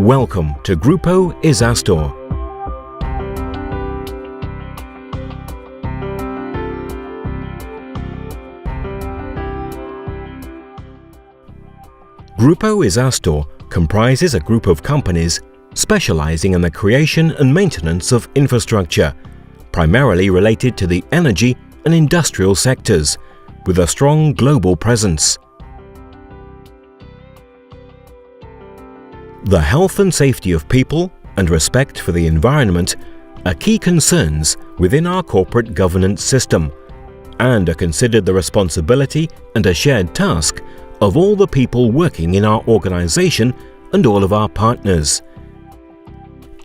Welcome to Grupo ISASTUR. Grupo ISASTUR comprises a group of companies specializing in the creation and maintenance of infrastructure, primarily related to the energy and industrial sectors, with a strong global presence. The health and safety of people and respect for the environment are key concerns within our corporate governance system and are considered the responsibility and a shared task of all the people working in our organization and all of our partners.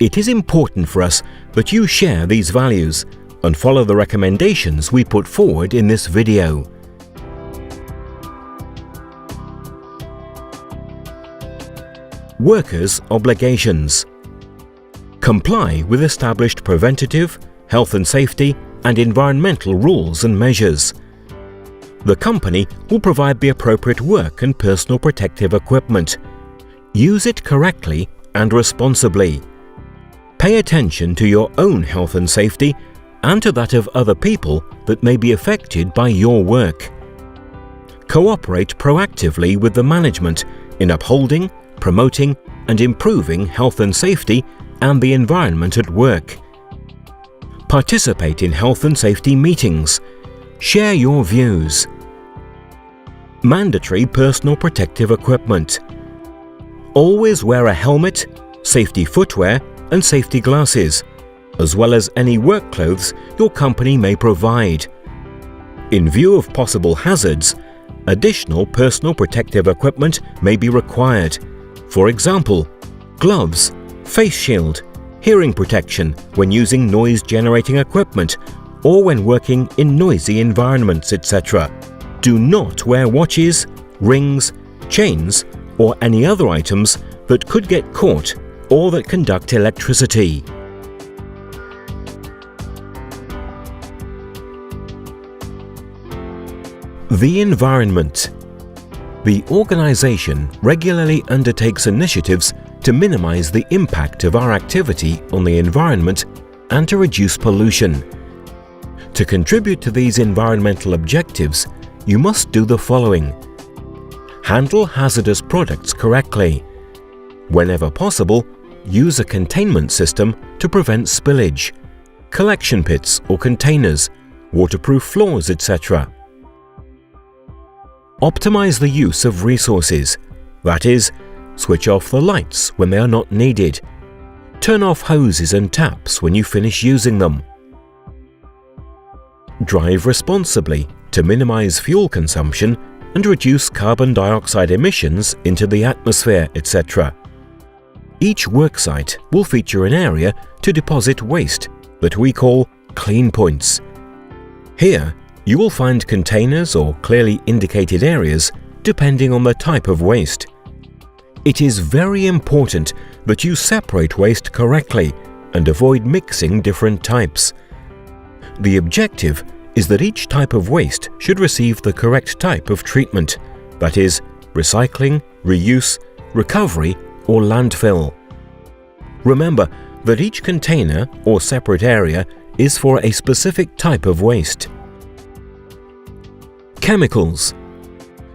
It is important for us that you share these values and follow the recommendations we put forward in this video. Workers' obligations. Comply with established preventative, health and safety, and environmental rules and measures. The company will provide the appropriate work and personal protective equipment. Use it correctly and responsibly. Pay attention to your own health and safety and to that of other people that may be affected by your work. Cooperate proactively with the management in upholding, promoting, and improving health and safety and the environment at work. Participate in health and safety meetings. Share your views. Mandatory personal protective equipment. Always wear a helmet, safety footwear, and safety glasses, as well as any work clothes your company may provide. In view of possible hazards, additional personal protective equipment may be required. For example, gloves, face shield, hearing protection when using noise-generating equipment or when working in noisy environments, etc. Do not wear watches, rings, chains, or any other items that could get caught or that conduct electricity. The environment. The organization regularly undertakes initiatives to minimize the impact of our activity on the environment and to reduce pollution. To contribute to these environmental objectives, you must do the following. Handle hazardous products correctly. Whenever possible, use a containment system to prevent spillage, collection pits or containers, waterproof floors, etc. Optimize the use of resources, that is, switch off the lights when they are not needed. Turn off hoses and taps when you finish using them. Drive responsibly to minimize fuel consumption and reduce carbon dioxide emissions into the atmosphere, etc. Each worksite will feature an area to deposit waste that we call clean points. Here, you will find containers or clearly indicated areas depending on the type of waste. It is very important that you separate waste correctly and avoid mixing different types. The objective is that each type of waste should receive the correct type of treatment, that is, recycling, reuse, recovery, or landfill. Remember that each container or separate area is for a specific type of waste. Chemicals.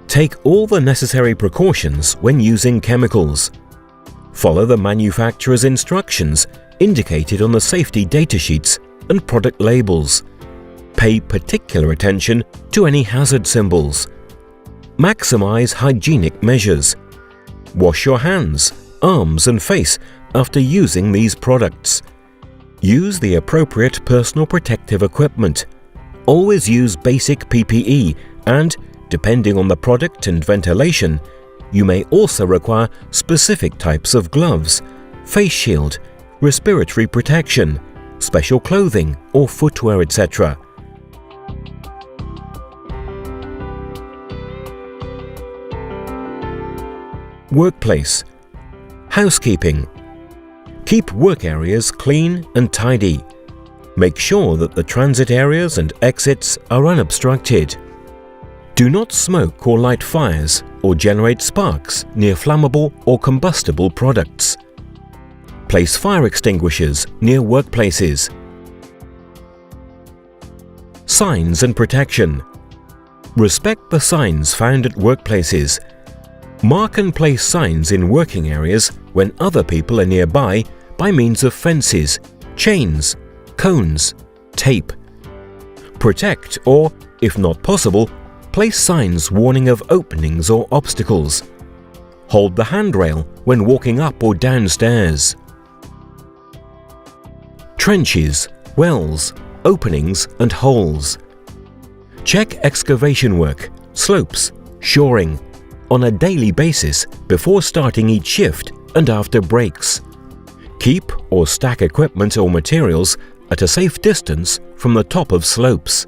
Take all the necessary precautions when using chemicals. Follow the manufacturer's instructions indicated on the safety datasheets and product labels. Pay particular attention to any hazard symbols. Maximize hygienic measures. Wash your hands, arms, and face after using these products. Use the appropriate personal protective equipment. Always use basic PPE and, depending on the product and ventilation, you may also require specific types of gloves, face shield, respiratory protection, special clothing or footwear, etc. Workplace. Housekeeping. Keep work areas clean and tidy. Make sure that the transit areas and exits are unobstructed. Do not smoke or light fires or generate sparks near flammable or combustible products. Place fire extinguishers near workplaces. Signs and protection. Respect the signs found at workplaces. Mark and place signs in working areas when other people are nearby by means of fences, chains, cones, tape. Protect or, if not possible, place signs warning of openings or obstacles. Hold the handrail when walking up or down stairs. Trenches, wells, openings and holes. Check excavation work, slopes, shoring on a daily basis before starting each shift and after breaks. Keep or stack equipment or materials at a safe distance from the top of slopes.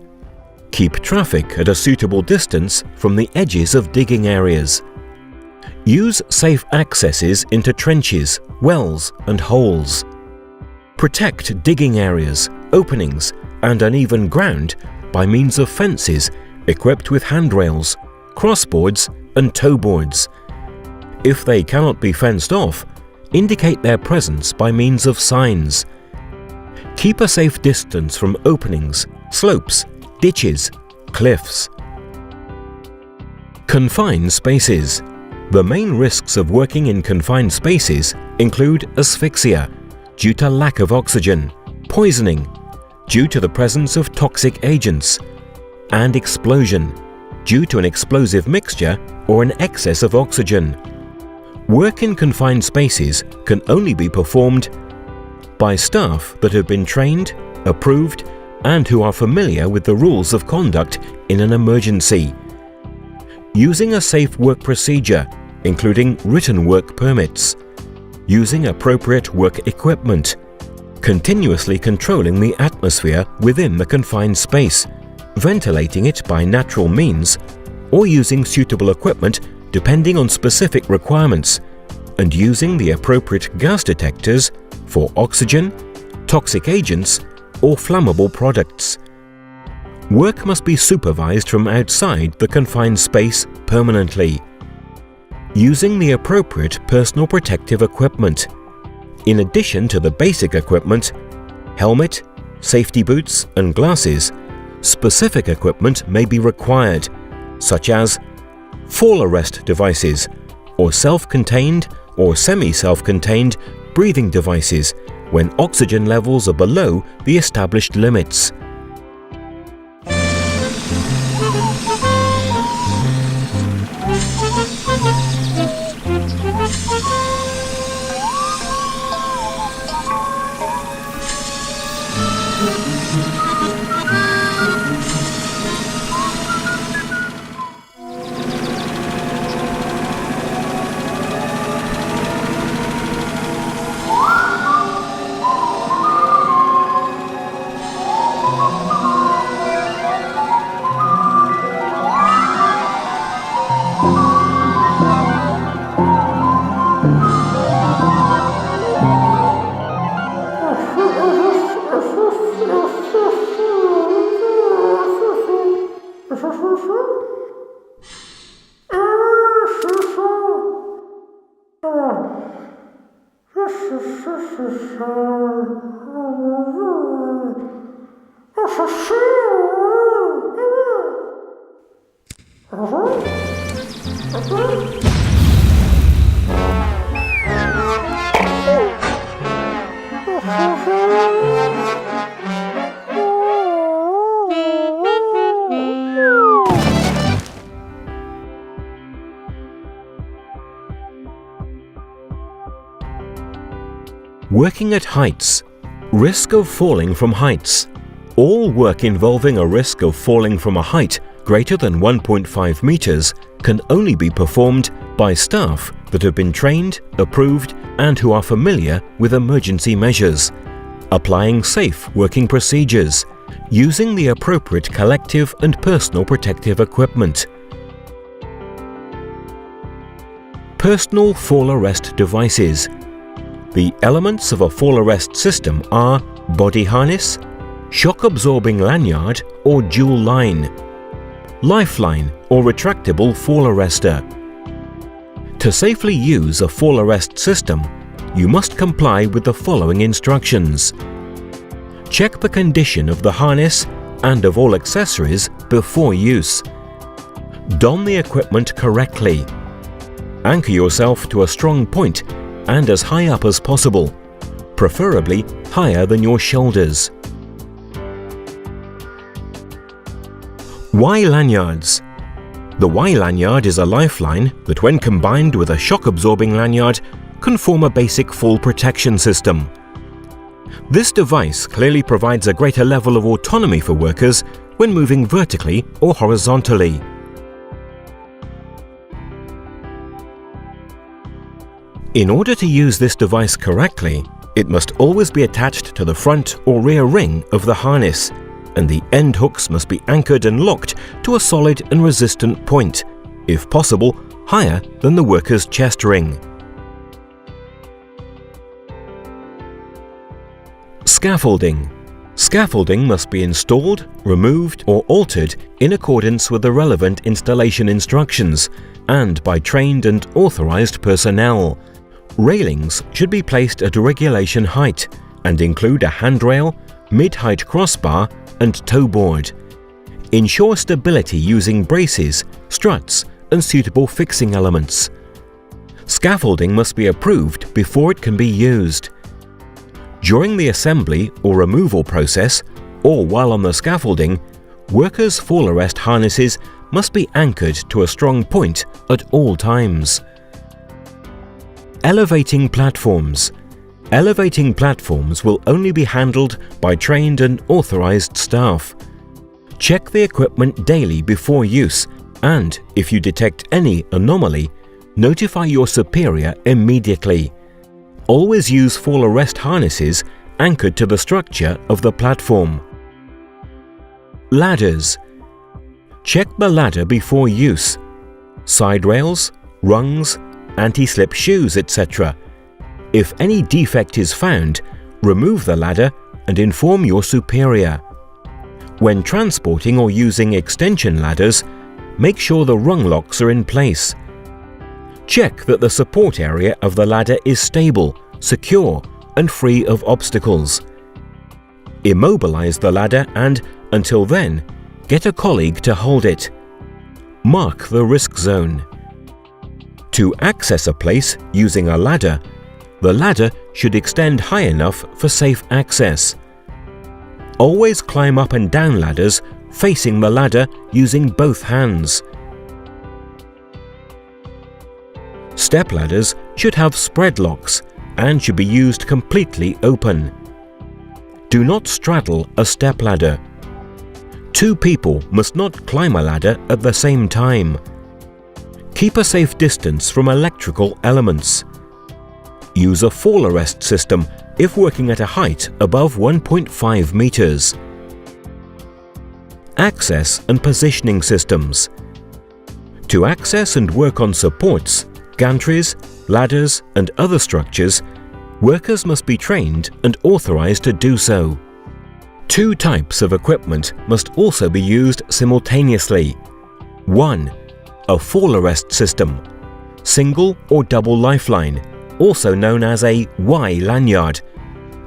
Keep traffic at a suitable distance from the edges of digging areas. Use safe accesses into trenches, wells and holes. Protect digging areas, openings and uneven ground by means of fences equipped with handrails, crossboards and toe boards. If they cannot be fenced off, indicate their presence by means of signs. Keep a safe distance from openings, slopes, ditches, cliffs. Confined spaces. The main risks of working in confined spaces include asphyxia, due to lack of oxygen, poisoning, due to the presence of toxic agents, and explosion, due to an explosive mixture or an excess of oxygen. Work in confined spaces can only be performed by staff that have been trained, approved, and who are familiar with the rules of conduct in an emergency. Using a safe work procedure, including written work permits. Using appropriate work equipment. Continuously controlling the atmosphere within the confined space, ventilating it by natural means, or using suitable equipment depending on specific requirements, and using the appropriate gas detectors for oxygen, toxic agents, or flammable products. Work must be supervised from outside the confined space permanently. Using the appropriate personal protective equipment. In addition to the basic equipment, helmet, safety boots and glasses, specific equipment may be required, such as fall arrest devices or self-contained or semi-self-contained breathing devices when oxygen levels are below the established limits. Working at heights. Risk of falling from heights. All work involving a risk of falling from a height greater than 1.5 meters can only be performed by staff that have been trained, approved, and who are familiar with emergency measures, applying safe working procedures, using the appropriate collective and personal protective equipment. Personal fall arrest devices. The elements of a fall arrest system are body harness, shock-absorbing lanyard or dual line, lifeline or retractable fall arrestor. To safely use a fall arrest system, you must comply with the following instructions. Check the condition of the harness and of all accessories before use. Don the equipment correctly. Anchor yourself to a strong point and as high up as possible, preferably higher than your shoulders. Y lanyards. The Y lanyard is a lifeline that, when combined with a shock-absorbing lanyard, can form a basic fall protection system. This device clearly provides a greater level of autonomy for workers when moving vertically or horizontally. In order to use this device correctly, it must always be attached to the front or rear ring of the harness, and the end hooks must be anchored and locked to a solid and resistant point, if possible higher than the worker's chest ring. Scaffolding. Scaffolding must be installed, removed or altered in accordance with the relevant installation instructions and by trained and authorized personnel. Railings should be placed at a regulation height and include a handrail, mid-height crossbar and toe board. Ensure stability using braces, struts and suitable fixing elements. Scaffolding must be approved before it can be used. During the assembly or removal process, or while on the scaffolding, workers' fall arrest harnesses must be anchored to a strong point at all times. Elevating platforms. Elevating platforms will only be handled by trained and authorized staff. Check the equipment daily before use, and if you detect any anomaly, notify your superior immediately. Always use fall arrest harnesses anchored to the structure of the platform. Ladders. Check the ladder before use. Side rails, rungs, anti-slip shoes, etc. If any defect is found, remove the ladder and inform your superior. When transporting or using extension ladders, make sure the rung locks are in place. Check that the support area of the ladder is stable, secure, and free of obstacles. Immobilize the ladder and, until then, get a colleague to hold it. Mark the risk zone. To access a place using a ladder, the ladder should extend high enough for safe access. Always climb up and down ladders facing the ladder using both hands. Step ladders should have spread locks and should be used completely open. Do not straddle a step ladder. Two people must not climb a ladder at the same time. Keep a safe distance from electrical elements. Use a fall arrest system if working at a height above 1.5 meters. Access and positioning systems. To access and work on supports, gantries, ladders and other structures, workers must be trained and authorized to do so. Two types of equipment must also be used simultaneously. 1. A fall arrest system, single or double lifeline, also known as a Y lanyard,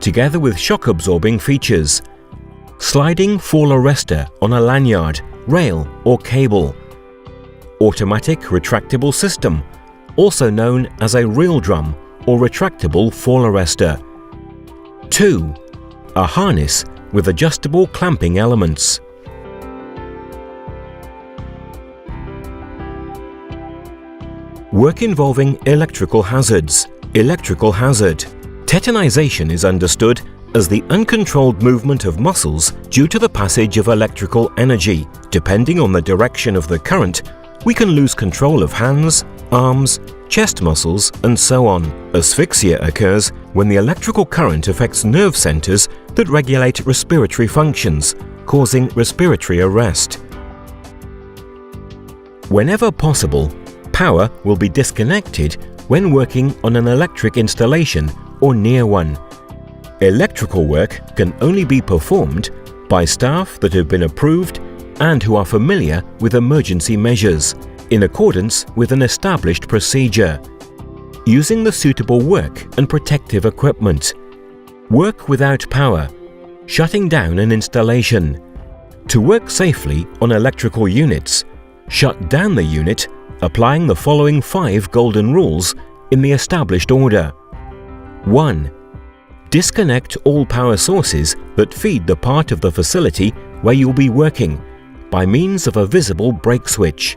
together with shock-absorbing features. Sliding fall arrestor on a lanyard, rail or cable. Automatic retractable system, also known as a reel drum or retractable fall arrestor. 2. A harness with adjustable clamping elements. Work involving electrical hazards. Electrical hazard. Tetanization is understood as the uncontrolled movement of muscles due to the passage of electrical energy. Depending on the direction of the current, we can lose control of hands, arms, chest muscles, and so on. Asphyxia occurs when the electrical current affects nerve centers that regulate respiratory functions, causing respiratory arrest. Whenever possible, power will be disconnected when working on an electric installation or near one. Electrical work can only be performed by staff that have been approved and who are familiar with emergency measures, in accordance with an established procedure. using the suitable work and protective equipment. Work without power, shutting down an installation. To work safely on electrical units, shut down the unit, applying the following 5 golden rules in the established order. 1. Disconnect all power sources that feed the part of the facility where you'll be working by means of a visible brake switch.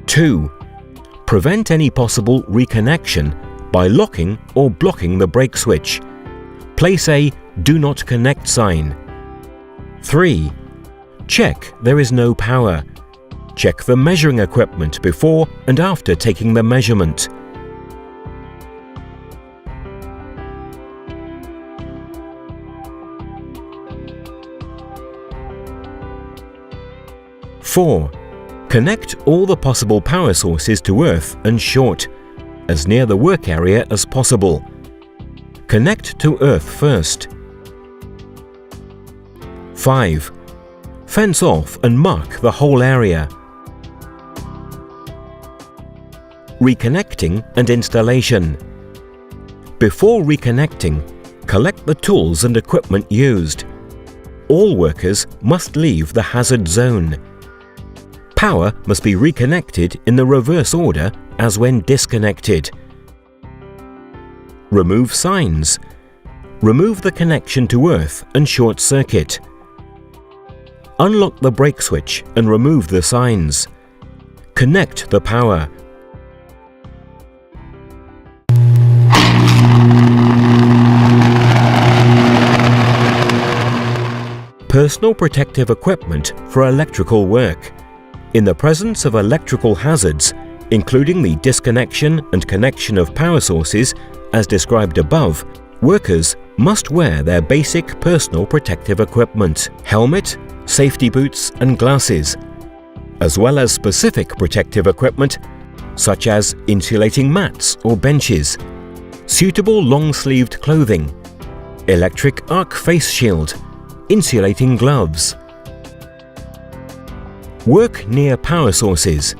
2. Prevent any possible reconnection by locking or blocking the brake switch. Place a "Do Not Connect" sign. 3. Check there is no power. Check the measuring equipment before and after taking the measurement. 4. Connect all the possible power sources to earth and short, as near the work area as possible. Connect to earth first. 5. Fence off and mark the whole area. Reconnecting and installation. Before reconnecting, collect the tools and equipment used. All workers must leave the hazard zone. Power must be reconnected in the reverse order as when disconnected. Remove signs. Remove the connection to earth and short circuit. Unlock the brake switch and remove the signs. Connect the power. Personal protective equipment for electrical work. In the presence of electrical hazards, including the disconnection and connection of power sources, as described above, workers must wear their basic personal protective equipment, helmet, safety boots and glasses, as well as specific protective equipment such as insulating mats or benches, suitable long-sleeved clothing, electric arc face shield, insulating gloves. Work near power sources.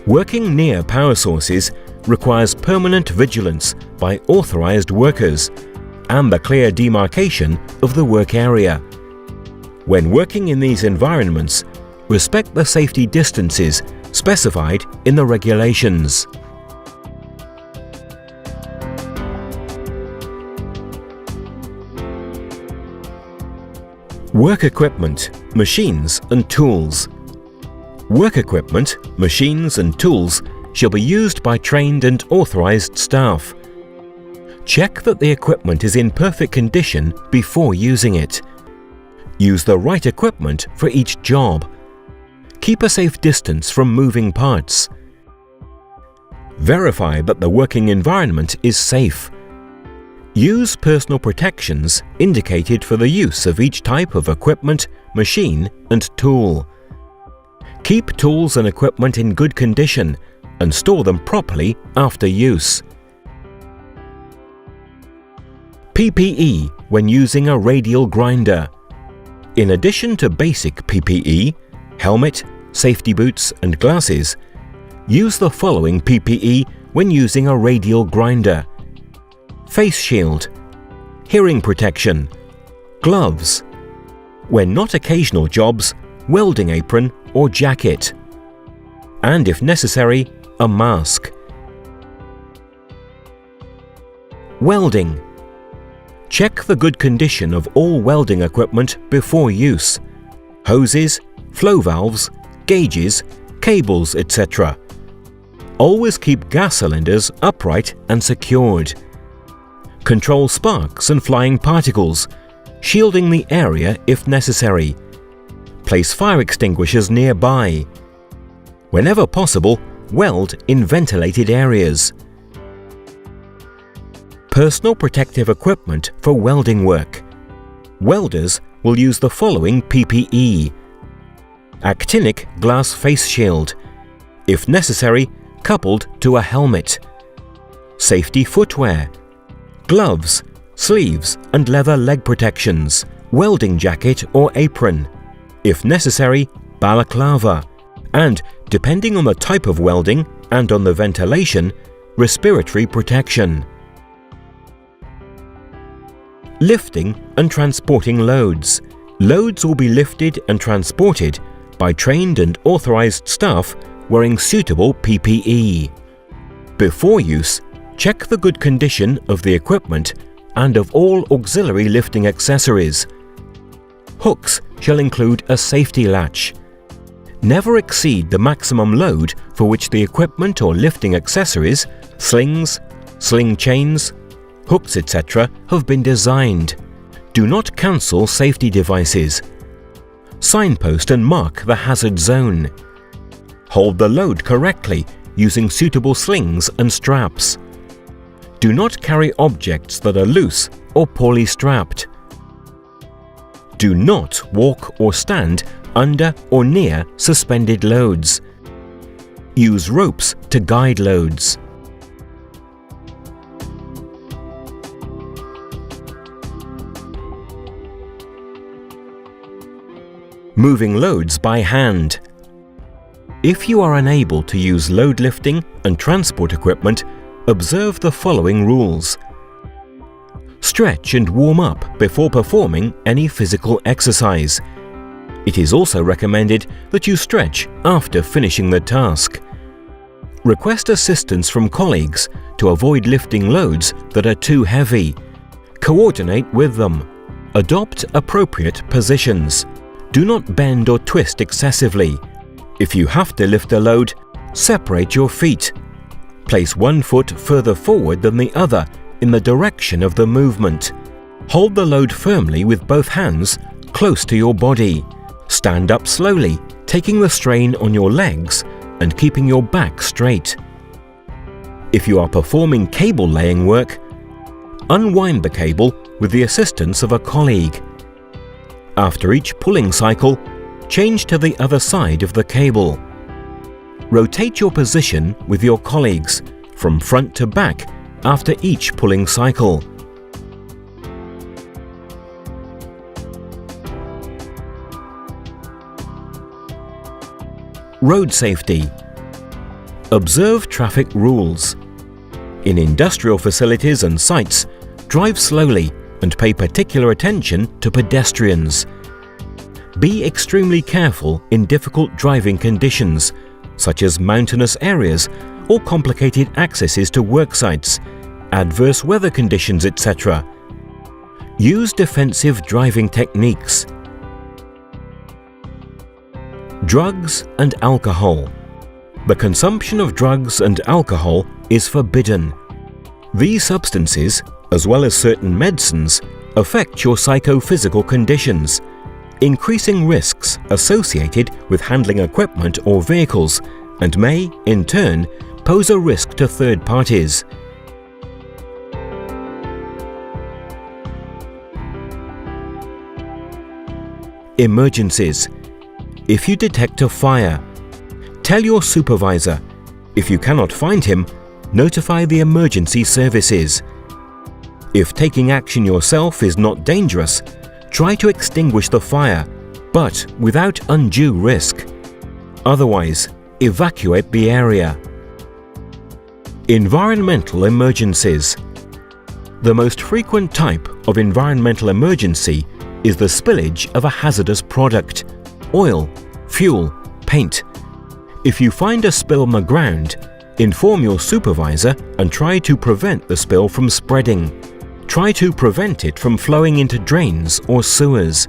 Working near power sources requires permanent vigilance by authorized workers and the clear demarcation of the work area. When working in these environments, respect the safety distances specified in the regulations. Work equipment, machines and tools. Work equipment, machines and tools shall be used by trained and authorized staff. Check that the equipment is in perfect condition before using it. Use the right equipment for each job. Keep a safe distance from moving parts. Verify that the working environment is safe. Use personal protections indicated for the use of each type of equipment, machine and tool. Keep tools and equipment in good condition and store them properly after use. PPE when using a radial grinder. In addition to basic PPE, helmet, safety boots and glasses, use the following PPE when using a radial grinder: face shield, hearing protection, gloves. When not occasional jobs, welding apron or jacket. And if necessary, a mask. Welding. Check the good condition of all welding equipment before use: hoses, flow valves, gauges, cables, etc. Always keep gas cylinders upright and secured. Control sparks and flying particles, shielding the area if necessary. Place fire extinguishers nearby. Whenever possible, weld in ventilated areas. Personal protective equipment for welding work. Welders will use the following PPE: actinic glass face shield, if necessary, coupled to a helmet. Safety footwear, gloves, sleeves and leather leg protections, welding jacket or apron, if necessary, balaclava, and, depending on the type of welding and on the ventilation, respiratory protection. Lifting and transporting loads. Loads will be lifted and transported by trained and authorized staff wearing suitable PPE. Before use, check the good condition of the equipment and of all auxiliary lifting accessories. Hooks shall include a safety latch. Never exceed the maximum load for which the equipment or lifting accessories, slings, sling chains, hooks, etc. have been designed. Do not cancel safety devices. Signpost and mark the hazard zone. Hold the load correctly using suitable slings and straps. Do not carry objects that are loose or poorly strapped. Do not walk or stand under or near suspended loads. Use ropes to guide loads. Moving loads by hand. If you are unable to use load lifting and transport equipment, observe the following rules. Stretch and warm up before performing any physical exercise. It is also recommended that you stretch after finishing the task. Request assistance from colleagues to avoid lifting loads that are too heavy. Coordinate with them. Adopt appropriate positions. Do not bend or twist excessively. If you have to lift a load, separate your feet. Place one foot further forward than the other in the direction of the movement. Hold the load firmly with both hands close to your body. Stand up slowly, taking the strain on your legs and keeping your back straight. If you are performing cable laying work, unwind the cable with the assistance of a colleague. After each pulling cycle, change to the other side of the cable. Rotate your position with your colleagues from front to back after each pulling cycle. Road safety. Observe traffic rules. In industrial facilities and sites, drive slowly and pay particular attention to pedestrians. Be extremely careful in difficult driving conditions, such as mountainous areas or complicated accesses to work sites, adverse weather conditions, etc. Use defensive driving techniques. Drugs and alcohol. The consumption of drugs and alcohol is forbidden. These substances, as well as certain medicines, affect your psychophysical conditions, increasing risks associated with handling equipment or vehicles, and may, in turn, pose a risk to third parties. Emergencies. If you detect a fire, tell your supervisor. If you cannot find him, notify the emergency services. If taking action yourself is not dangerous, try to extinguish the fire, but without undue risk. Otherwise, evacuate the area. Environmental emergencies. The most frequent type of environmental emergency is the spillage of a hazardous product, oil, fuel, paint. If you find a spill on the ground, inform your supervisor and try to prevent the spill from spreading. Try to prevent it from flowing into drains or sewers.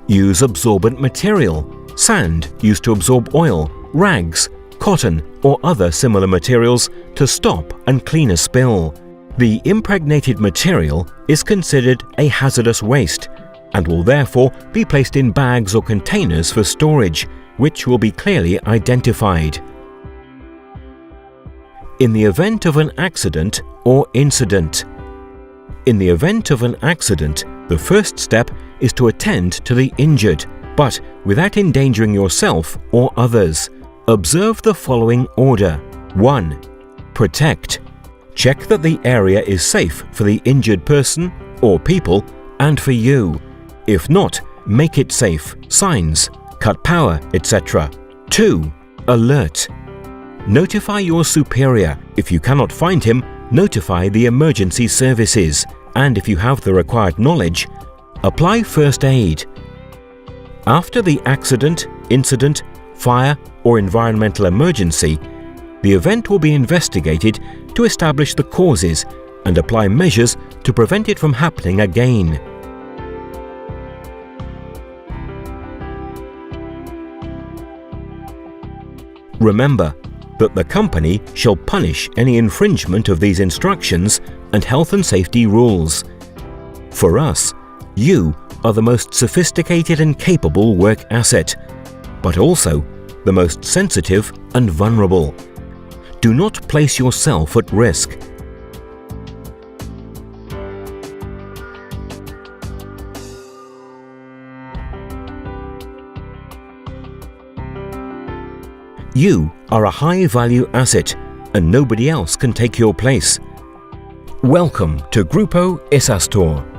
Use absorbent material, sand used to absorb oil, rags, cotton, or other similar materials to stop and clean a spill. The impregnated material is considered a hazardous waste and will therefore be placed in bags or containers for storage, which will be clearly identified. In the event of an accident or incident. In the event of an accident, the first step is to attend to the injured, but without endangering yourself or others. Observe the following order. 1. Protect. Check that the area is safe for the injured person or people and for you. If not, make it safe, signs, cut power, etc. 2. Alert. Notify your superior. If you cannot find him, notify the emergency services. And if you have the required knowledge, apply first aid. After the accident, incident, fire, or environmental emergency, the event will be investigated to establish the causes and apply measures to prevent it from happening again. Remember that the company shall punish any infringement of these instructions and health and safety rules. For us, you are the most sophisticated and capable work asset, but also the most sensitive and vulnerable. Do not place yourself at risk. You are a high-value asset and nobody else can take your place. Welcome to Grupo ISASTUR.